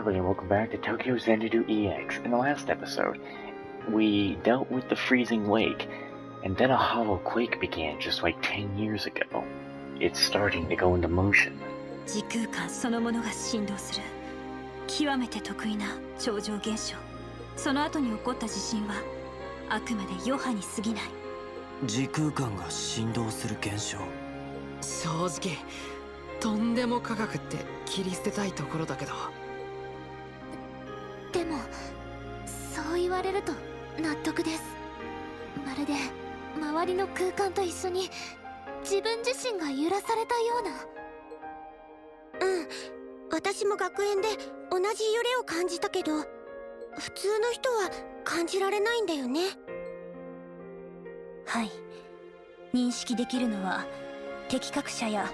everybody, and welcome back to Tokyo Xanadu EX. In the last episode, we dealt with the freezing lake, and then a hollow quake began just like 10 years ago. It's starting to go into motion. 時空間そのものが振動する極めて得意な超常現象。その後に起こった地震はあくまで余波に過ぎない。時空間が振動する現象。正直とんでも科学って切り捨てたいところだけど。でもそう言われると納得です。まるで周りの空間と一緒に自分自身が揺らされたような。私も学園で同じ揺れを感じたけど、普通の人は感じられないんだよね。はい、認識できるのは適格者や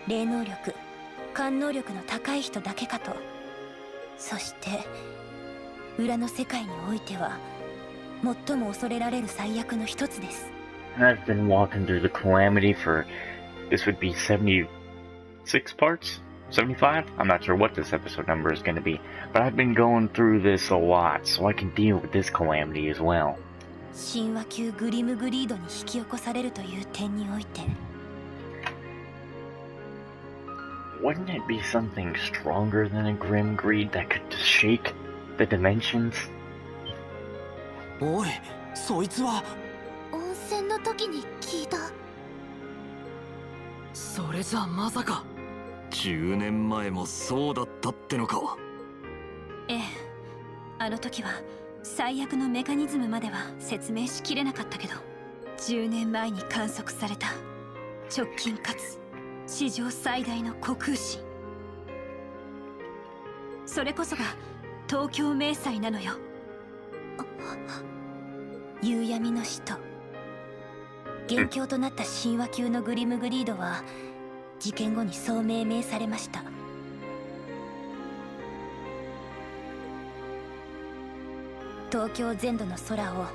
霊能力、感能力の高い人だけかと。そして裏の世界においては最も恐れられる最悪の一つです。 I've been walking through the calamity for, this would be 76 parts? 75? I'm not sure what this episode number is going to be, but I've been going through this a lot, so I can deal with this calamity as well. 神話級グリムグリードに引き起こされるという点において、Wouldn't it be something stronger than a grim greed that could just shake the dimensions? おい、そいつは。温泉の時に聞いた。それじゃまさか10年前もそうだったってのか。ええ、あの時は最悪のメカニズムまでは説明しきれなかったけど、10年前に観測された直近かつ史上最大の虚空神、それこそが東京迷彩なのよ。夕闇の使徒、元凶となった神話級のグリムグリードは事件後にそう命名されました。東京全土の空を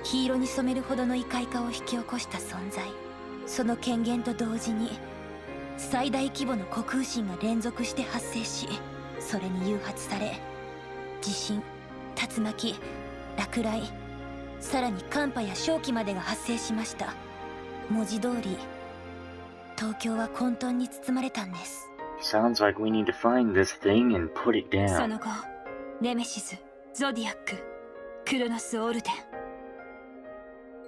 黄色に染めるほどの異界化を引き起こした存在。その権限と同時に最大規模の虚空神が連続して発生し、それに誘発され地震、竜巻、落雷、さらに寒波や瘴気までが発生しました。文字通り東京は混沌に包まれたんです。 Sounds like we need to find this thing and put it そ down. の後、ネメシス、ゾディアック、クロノス・オルテン、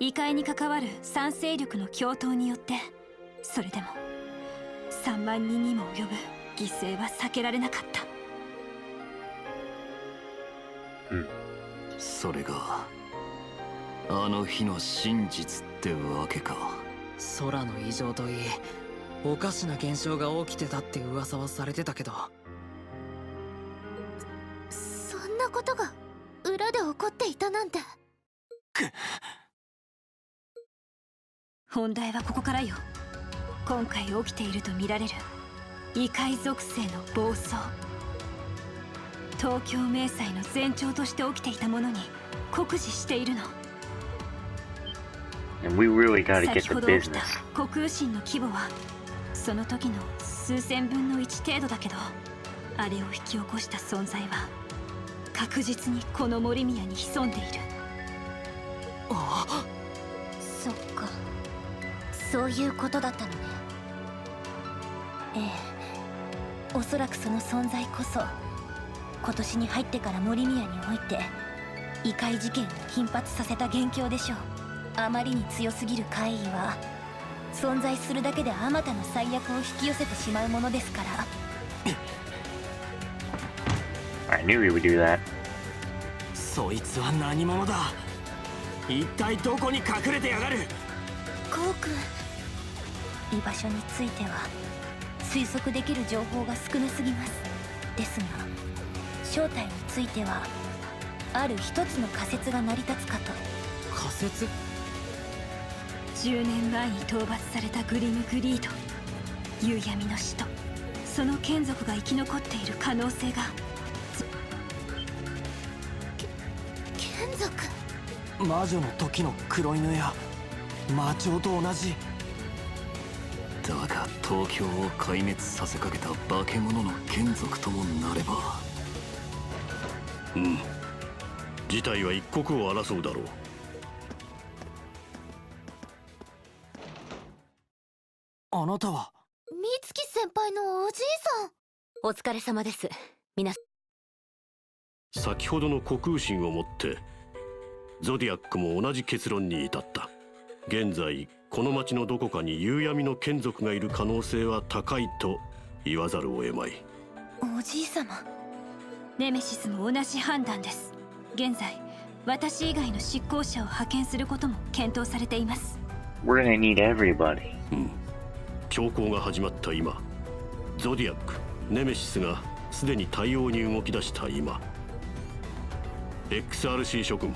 異界に関わる三勢力の共闘によって、それでも3万人にも及ぶ犠牲は避けられなかった。それがあの日の真実ってわけか。空の異常といいおかしな現象が起きてたって噂はされてたけど。そんなことが裏で起こっていたなんて。本題はここからよ。今回起きていると見られる異界属性の暴走、東京迷彩の前兆として起きていたものに酷似しているの。 And we really gotta get 先 to ほど起きた business. 虚空神の規模はその時の数千分の1程度だけど、あれを引き起こした存在は確実にこの森宮に潜んでいる。そっか、そういうことだったのね。ええ、おそらくその存在こそ今年に入ってから森宮において異界事件を頻発させた元凶でしょう。あまりに強すぎる怪異は存在するだけであまたの最悪を引き寄せてしまうものですから。I knew he would do that. そいつは何者だ。一体どこに隠れてやがる。コウ君、居場所については推測できる情報が少なすぎます。ですが正体についてはある一つの仮説が成り立つかと。仮説10年前に討伐されたグリムグリード、夕闇の使徒、その眷属が生き残っている可能性が。眷属。魔女の時の黒犬や魔鳥と同じ。だが東京を壊滅させかけた化け物の眷属ともなれば。うん。事態は一刻を争うだろう。あなたは。美月先輩のおじいさん。お疲れ様です。皆さん。先ほどの虚空心をもってゾディアックも同じ結論に至った。現在この町のどこかに夕闇の眷属がいる可能性は高いと言わざるを得まい。おじい様。ネメシスも同じ判断です。現在私以外の執行者を派遣することも検討されています。 We're gonna need everybody. うん。強行が始まった今、ゾディアック、ネメシスがすでに対応に動き出した今、XRC 諸君、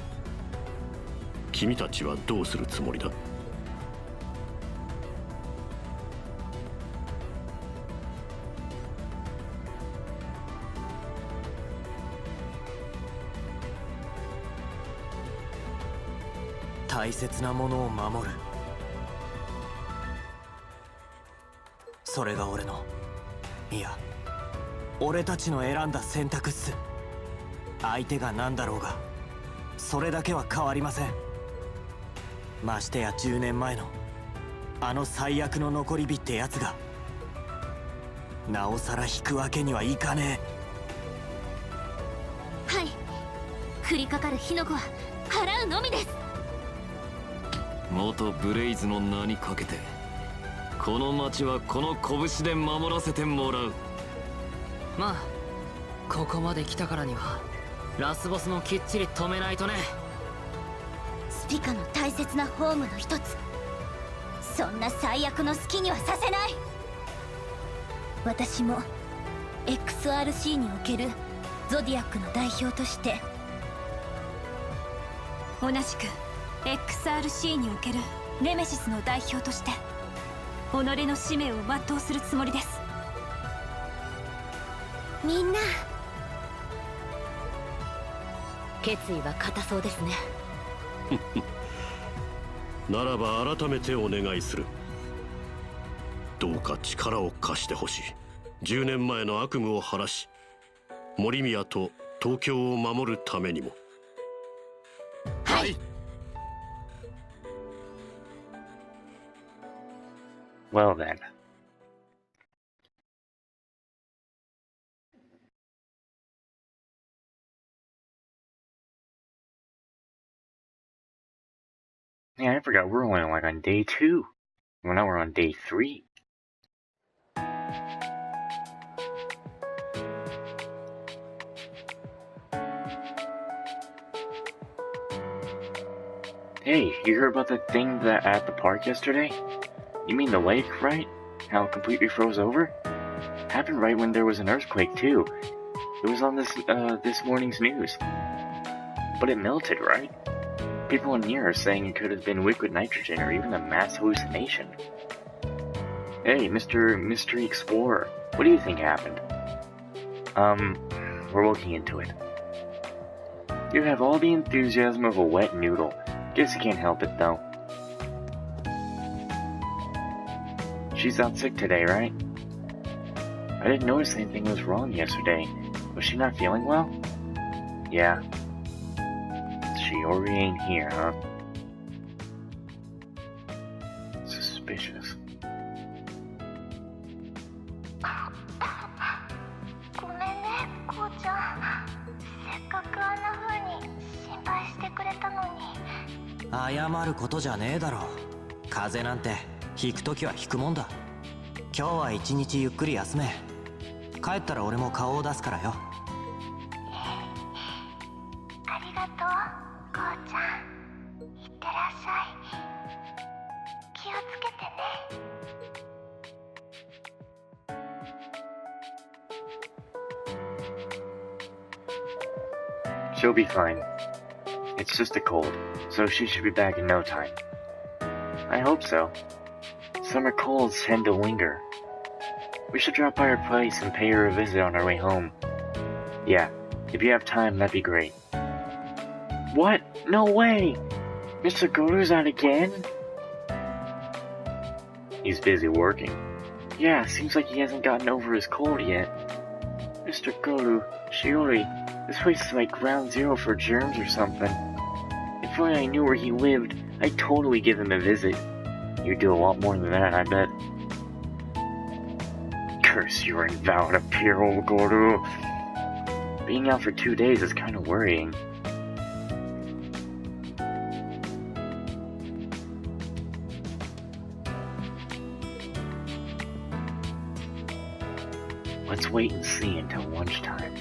君たちはどうするつもりだ？大切なものを守る。それが俺の、いや俺たちの選んだ選択っす。相手が何だろうがそれだけは変わりません。ましてや10年前のあの最悪の残り火ってやつがなおさら引くわけにはいかねはい。降りかかる火の粉は払うのみです。元ブレイズの名にかけてこの町はこの拳で守らせてもらう。まあここまで来たからにはラスボスもきっちり止めないとね。スピカの大切なホームの一つ。そんな最悪の好きにはさせない。私も XRC におけるゾディアックの代表として、同じく XRC におけるネメシスの代表として己の使命を全うするつもりです。みんな決意は固そうですね。ならば改めてお願いする。どうか力を貸してほしい。10年前の悪夢を晴らし、森宮と東京を守るためにも。はい。Well then. Yeah, I forgot we're only like on day 2. Well, now we're on day 3. Hey, you heard about the thing that at the park yesterday? You mean the lake, right? How it completely froze over? Happened right when there was an earthquake too. It was on this morning's news. But it melted, right? People in here are saying it could have been liquid nitrogen or even a mass hallucination. Hey, Mystery Explorer, what do you think happened? We're looking into it. You have all the enthusiasm of a wet noodle. Guess you can't help it though. She's out sick today, right? I didn't notice anything was wrong yesterday. Was she not feeling well? Yeah. Shiori ain't here, huh? Suspicious. ごめんね、こうちゃん。せっかくあんな風に心配してくれたのに。謝ることじゃねえだろ。風邪なんて引くときは引くもんだ。今日は一日ゆっくり休め。帰ったら俺も顔を出すからよ。ありがとう、こうちゃん。いってらっしゃい。気をつけてね。 She'll be fine. It's just a cold, so she should be back in no time. I hope so. Summer colds tend to linger. We should drop by her place and pay her a visit on our way home. Yeah, if you have time, that'd be great. What? No way! Mr. Gorou's out again? He's busy working. Yeah, seems like he hasn't gotten over his cold yet. Mr. Gorou, Shiori, This place is like ground zero for germs or something. If only I knew where he lived, I'd totally give him a visit. You'd do a lot more than that, I bet. Curse your invalid appear, old Gorou. Being out for 2 days is kind of worrying. Let's wait and see until lunchtime.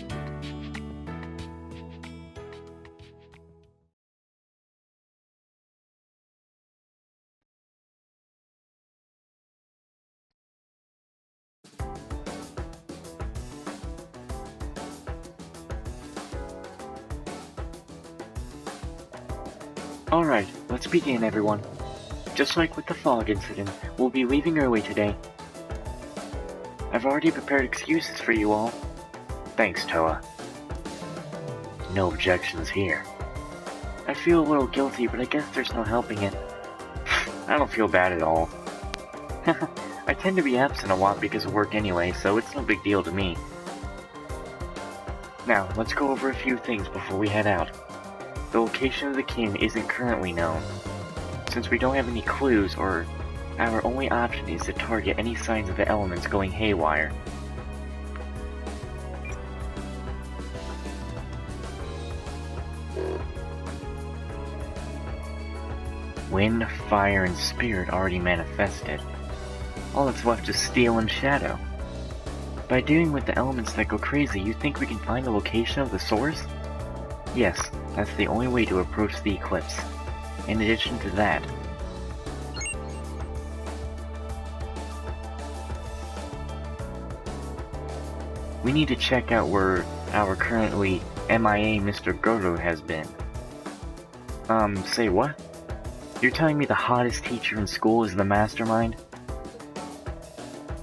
Alright, let's begin, everyone. Just like with the fog incident, we'll be leaving early today. I've already prepared excuses for you all. Thanks, Toa. No objections here. I feel a little guilty, but I guess there's no helping it. I don't feel bad at all. I tend to be absent a lot because of work anyway, so it's no big deal to me. Now, let's go over a few things before we head out. The location of the kin isn't currently known. Since we don't have any clues, or our only option is to target any signs of the elements going haywire. Wind, fire, and spirit already manifested. All that's left is steel and shadow. By dealing with the elements that go crazy, you think we can find the location of the source? Yes, that's the only way to approach the eclipse. In addition to that, we need to check out where our currently MIA Mr. Gorou has been. Say what? You're telling me the hottest teacher in school is the mastermind?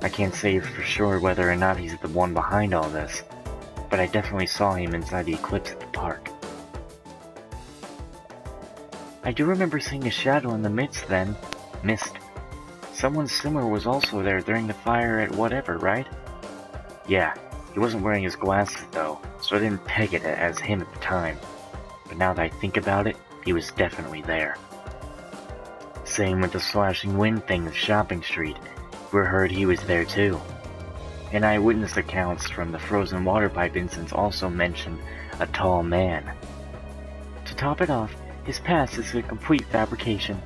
I can't say for sure whether or not he's the one behind all this, but I definitely saw him inside the eclipse at the park. I do remember seeing a shadow in the mist. Someone similar was also there during the fire at whatever, right? Yeah, he wasn't wearing his glasses though, so I didn't peg it as him at the time. But now that I think about it, he was definitely there. Same with the slashing wind thing of Shopping Street. We heard he was there too. And eyewitness accounts from the frozen water pipe incidents also mention a tall man. To top it off, his past is a complete fabrication.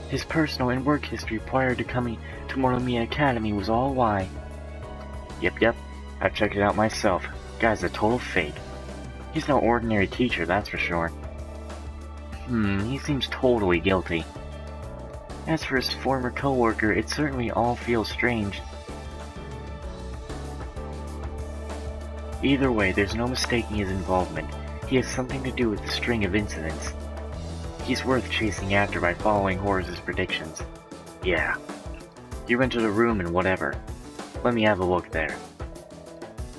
His personal and work history prior to coming to Moromiya Academy was all a lie. Yep, I've checked it out myself. Guy's a total fake. He's no ordinary teacher, that's for sure. He seems totally guilty. As for his former co-worker, it certainly all feels strange. Either way, there's no mistaking his involvement. He has something to do with the string of incidents. He's worth chasing after by following Horace's predictions. Yeah. He rented a room and whatever. Let me have a look there.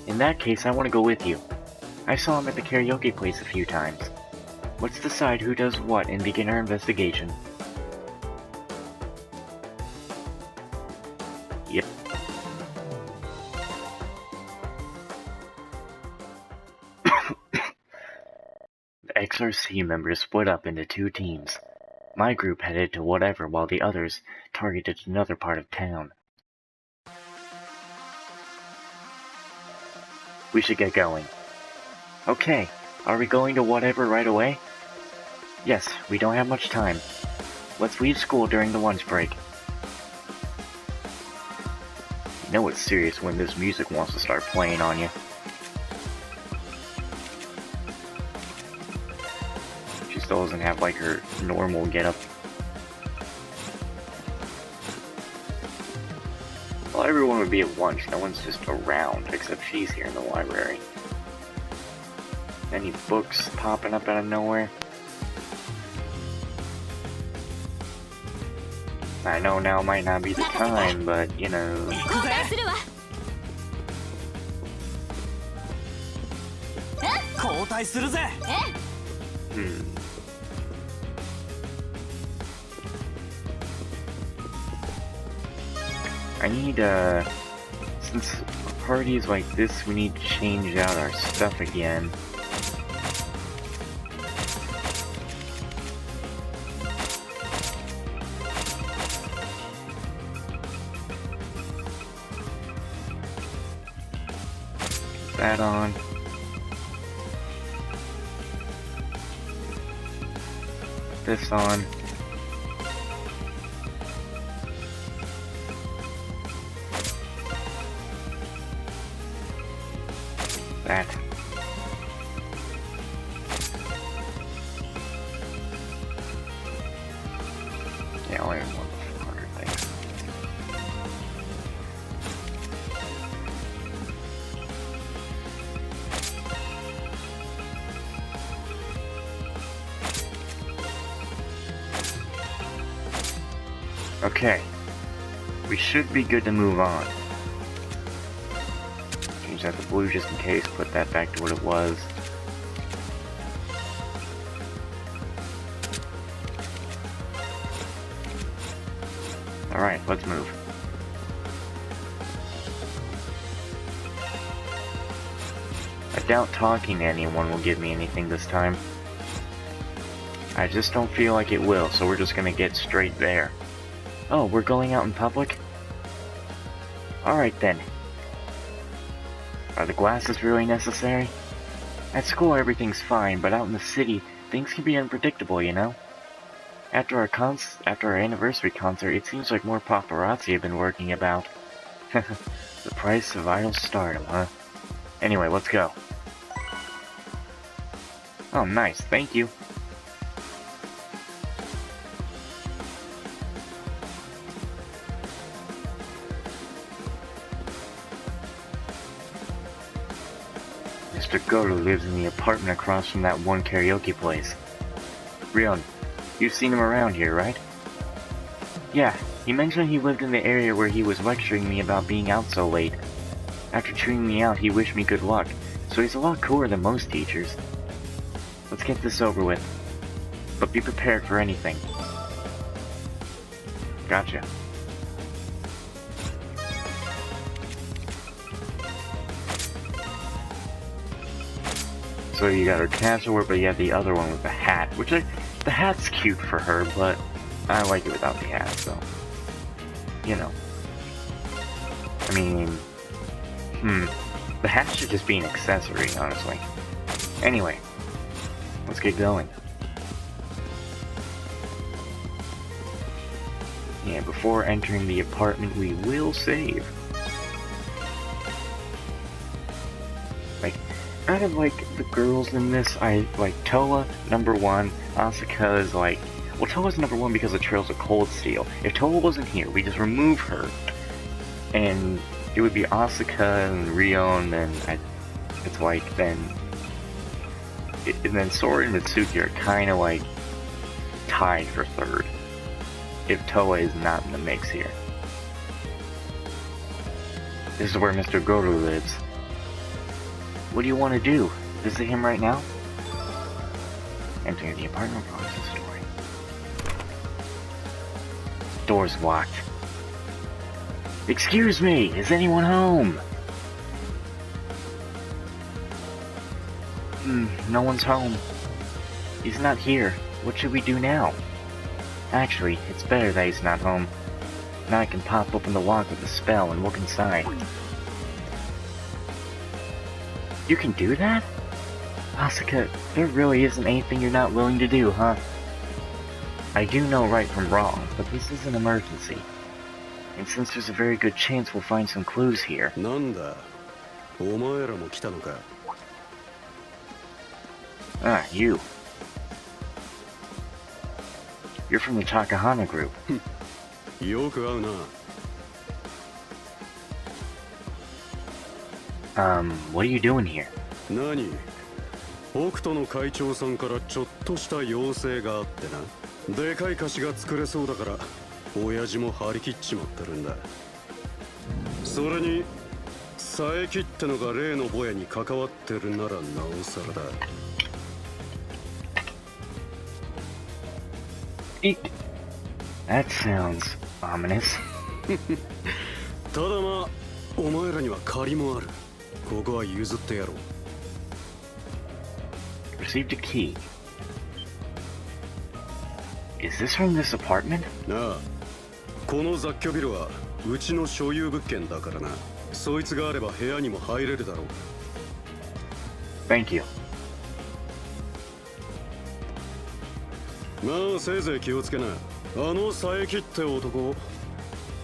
In that case, I want to go with you. I saw him at the karaoke place a few times. Let's decide who does what and begin our investigation. Yep. The XRC members split up into two teams. My group headed to whatever while the others targeted another part of town. We should get going. Okay, are we going to whatever right away? Yes, we don't have much time. Let's leave school during the lunch break. You know it's serious when this music wants to start playing on you. She still doesn't have like her normal getup. Well, everyone would be at lunch, no one's just around, except she's here in the library. Any books popping up out of nowhere? I know now might not be the time, but, you know... I need, since parties like this, we need to change out our stuff again. That on. This on. That. Yeah, only one harder thing. Okay. We should be good to move on. Change that to blue just in case, put that back to what it was. Alright, let's move. I doubt talking to anyone will give me anything this time. I just don't feel like it will, so we're just gonna get straight there. Oh, we're going out in public? Alright then. Are the glasses really necessary? At school everything's fine, but out in the city, things can be unpredictable, you know? After our anniversary concert, it seems like more paparazzi have been working about. The price of idle stardom, huh? Anyway, let's go. Oh, nice, thank you. Mr. Gorou lives in the apartment across from that one karaoke place. Rion, you've seen him around here, right? Yeah, he mentioned he lived in the area where he was lecturing me about being out so late. After chewing me out, he wished me good luck, so he's a lot cooler than most teachers. Let's get this over with. But be prepared for anything. Gotcha. So you got her casual wear, but you have the other one with the hat, which the hat's cute for her, but I like it without the hat, so, you know. I mean, the hat should just be an accessory, honestly. Anyway, let's get going. Yeah, before entering the apartment, we will save. Out of, like, the girls in this, I like Toa, number 1, Asuka is like... Well, Toa's number 1 because of Trails of Cold Steel. If Toa wasn't here, we just remove her, and it would be Asuka and Rion, and it's like, then... and then Sora and Mitsuki are kinda, like, tied for 3rd, if Toa is not in the mix here. This is where Mr. Gorou lives. What do you want to do? Visit him right now? Entering the apartment follows the story. Door's locked. Excuse me, is anyone home? No one's home. He's not here. What should we do now? Actually, it's better that he's not home. Now I can pop open the lock with a spell and look inside. You can do that? Asuka, there really isn't anything you're not willing to do, huh? I do know right from wrong, but this is an emergency. And since there's a very good chance we'll find some clues here. Ah, you. You're from the Takahana group. What are you doing here? 何？北斗の会長さんからちょっとした要請があってな。でかい菓子が作れそうだから、親父も張り切っちまってるんだ。それに、佐伯ってのが例のボヤに関わってるならなおさらだ。Eek. That sounds ominous. ただまあ、お前らには借りもある。ここは譲ってやろう。Received a key. Is this from this apartment? なあ、この雑居ビルはうちの所有物件だからな。そいつがあれば部屋にも入れるだろう。Thank you. まあせいぜい気をつけな。あの佐伯って男、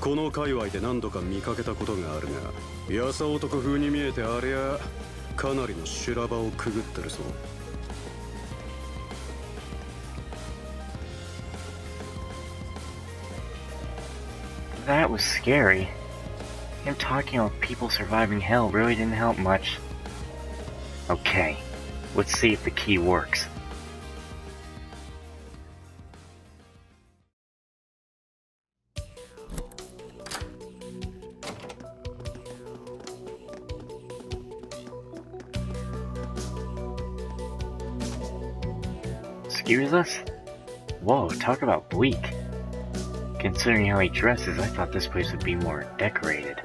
この界隈で何度か見かけたことがあるが、やさ男風に見えてありゃかなりの修羅場をくぐってるそう。That was scary. Him talking about people surviving hell really didn't help much. Okay, let's see if the key works. Excuse us? Whoa, talk about bleak. Considering how he dresses, I thought this place would be more decorated.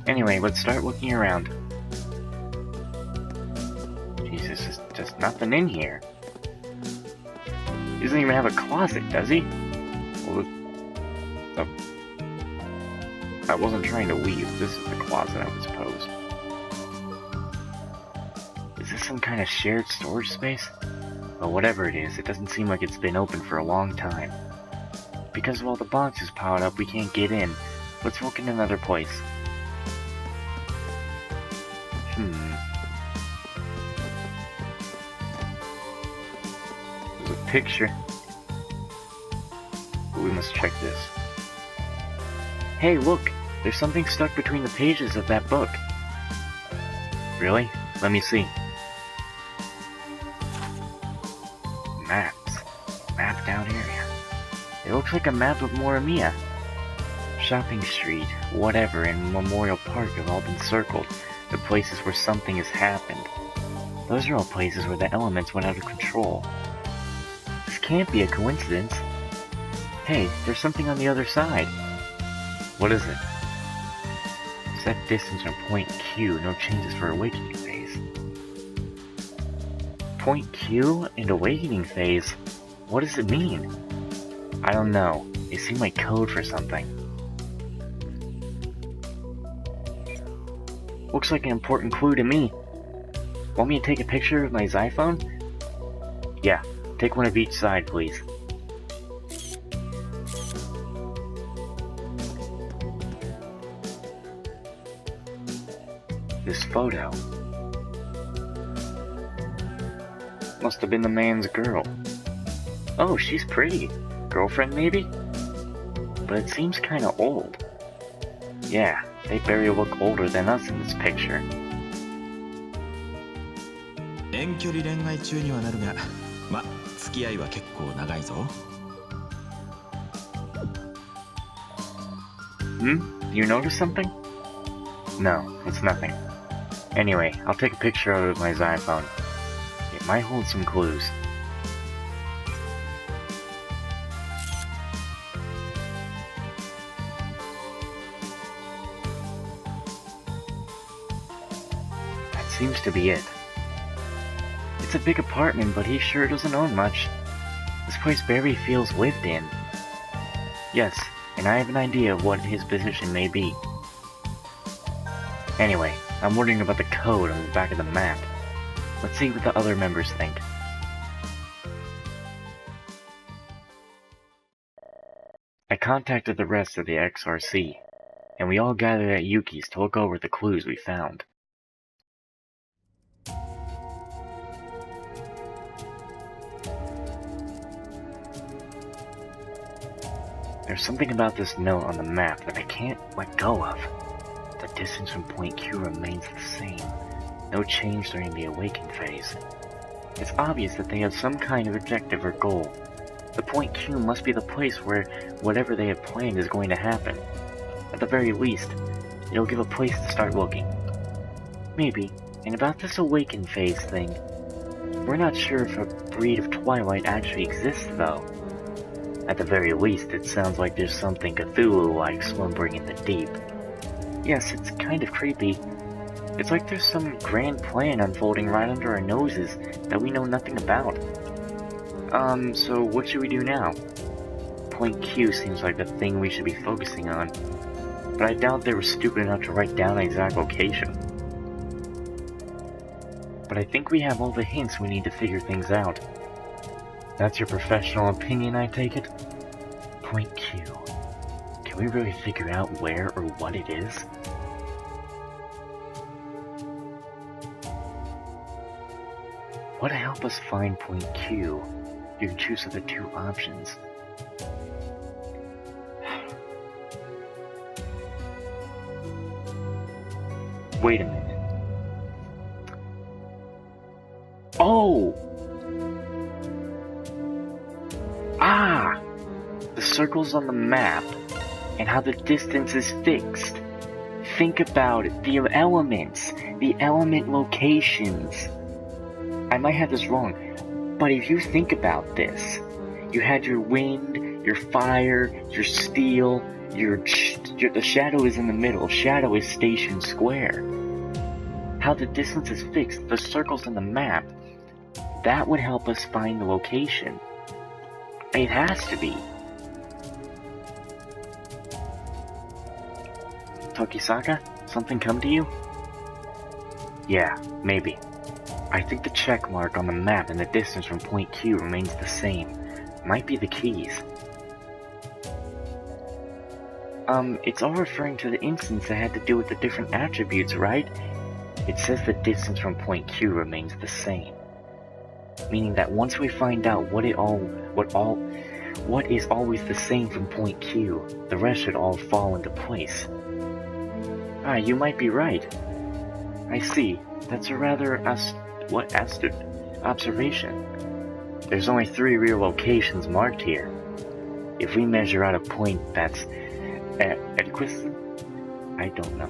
Anyway, let's start looking around. Jesus, there's just nothing in here. He doesn't even have a closet, does he? Well, I wasn't trying to leave. This is the closet, I suppose. Is this some kind of shared storage space? Well, whatever it is, it doesn't seem like it's been open for a long time. Because of all the boxes piled up, we can't get in. Let's look in another place. There's a picture. But we must check this. Hey, look! There's something stuck between the pages of that book. Really? Let me see. Maps. Mapped out area. It looks like a map of Morimiya. Shopping Street, whatever, and Memorial Park have all been circled. The places where something has happened. Those are all places where the elements went out of control. This can't be a coincidence. Hey, there's something on the other side. What is it? Set distance from point Q, no changes for awakening phase. Point Q and awakening phase? What does it mean? I don't know. They seem like code for something. Looks like an important clue to me. Want me to take a picture of my Xiphone? Yeah, take one of each side, please. This photo must have been the man's girl. Oh, she's pretty. Girlfriend, maybe? But it seems kinda old. Yeah, they barely look older than us in this picture. 遠距離恋愛中にはなるが、ま、付き合いは結構長いぞ。You notice something? No, it's nothing. Anyway, I'll take a picture of it with my Xiphone. It might hold some clues. Seems to be it. It's a big apartment, but he sure doesn't own much. This place barely feels lived in. Yes, and I have an idea of what his position may be. Anyway, I'm wondering about the code on the back of the map. Let's see what the other members think. I contacted the rest of the XRC, and we all gathered at Yuki's to look over the clues we found. There's something about this note on the map that I can't let go of. The distance from point Q remains the same. No change during the awakened phase. It's obvious that they have some kind of objective or goal. The point Q must be the place where whatever they have planned is going to happen. At the very least, it'll give a place to start looking. Maybe. And about this awakened phase thing, we're not sure if a breed of Twilight actually exists though. At the very least, it sounds like there's something Cthulhu-like slumbering in the deep. Yes, it's kind of creepy. It's like there's some grand plan unfolding right under our noses that we know nothing about. So what should we do now? Point Q seems like the thing we should be focusing on, but I doubt they were stupid enough to write down an exact location. but I think we have all the hints we need to figure things out. That's your professional opinion, I take it? Point Q. Can we really figure out where or what it is? What to help us find point Q? You can choose of the two options. Wait a minute. Oh! Ah! The circles on the map and how the distance is fixed. Think about it. The elements. The element locations. I might have this wrong, but if you think about this, you had your wind, your fire, your steel, the shadow is in the middle. Shadow is station square. How the distance is fixed, the circles on the map, that would help us find the location. It has to be. Tokisaka, something come to you? Yeah, maybe. I think the check mark on the map and the distance from point Q remains the same. Might be the keys. It's all referring to the instance that had to do with the different attributes, right? It says the distance from point Q remains the same. Meaning that once we find out what is always the same from point Q, the rest should all fall into place. Ah, you might be right. I see. That's a rather astute observation. There's only 3 real locations marked here. If we measure out a point that's equidistant, I don't know,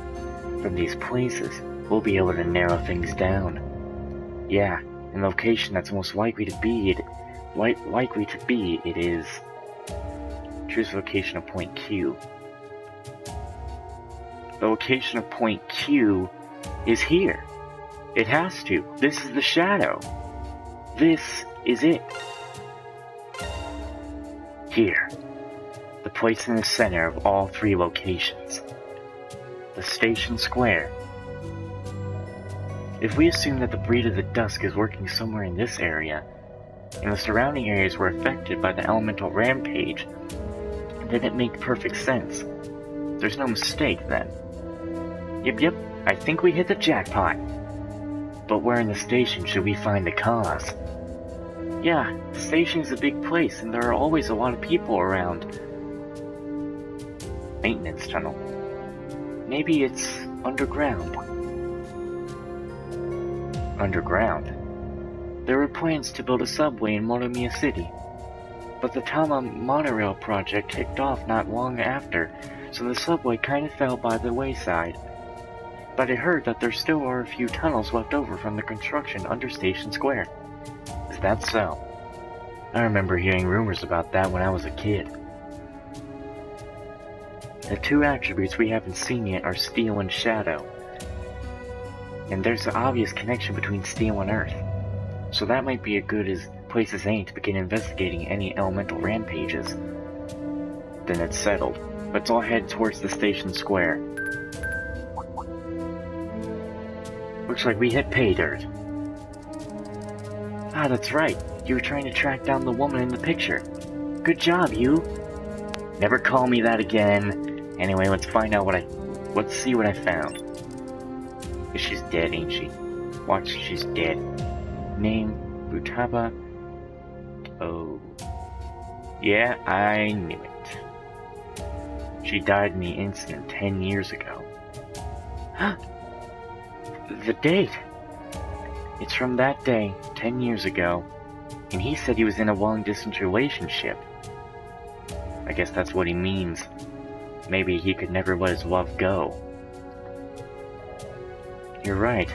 from these places, we'll be able to narrow things down. Yeah, and the location that's most likely to be it is. Choose the location of point Q. The location of point Q is here. It has to. This is the shadow. This is it. Here. The place in the center of all 3 locations. The station square. If we assume that the Breed of the Dusk is working somewhere in this area, and the surrounding areas were affected by the elemental rampage, then it makes perfect sense. There's no mistake then. Yep, I think we hit the jackpot. But where in the station should we find the cause? Yeah, the station is a big place and there are always a lot of people around. Maintenance tunnel. Maybe it's underground. Underground? There were plans to build a subway in Moromiya City, but the Tama monorail project kicked off not long after, so the subway kinda fell by the wayside. But I heard that there still are a few tunnels left over from the construction under Station Square. Is that so? I remember hearing rumors about that when I was a kid. The 2 attributes we haven't seen yet are Steel and Shadow. And there's an obvious connection between Steel and Earth. So that might be as good as place as any to begin investigating any elemental rampages. Then it's settled. Let's all head towards the Station Square. Looks like we hit pay dirt. Ah, that's right. You were trying to track down the woman in the picture. Good job, you. Never call me that again. Anyway, let's find out let's see what I found. She's dead, ain't she? Watch, she's dead. Name, Butaba. Oh. Yeah, I knew it. She died in the incident 10 years ago. Huh? The date! It's from that day, 10 years ago, and he said he was in a long-distance relationship. I guess that's what he means. Maybe he could never let his love go. You're right.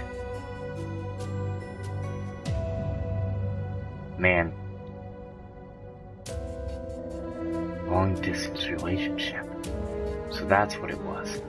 Man. Long-distance relationship. So that's what it was.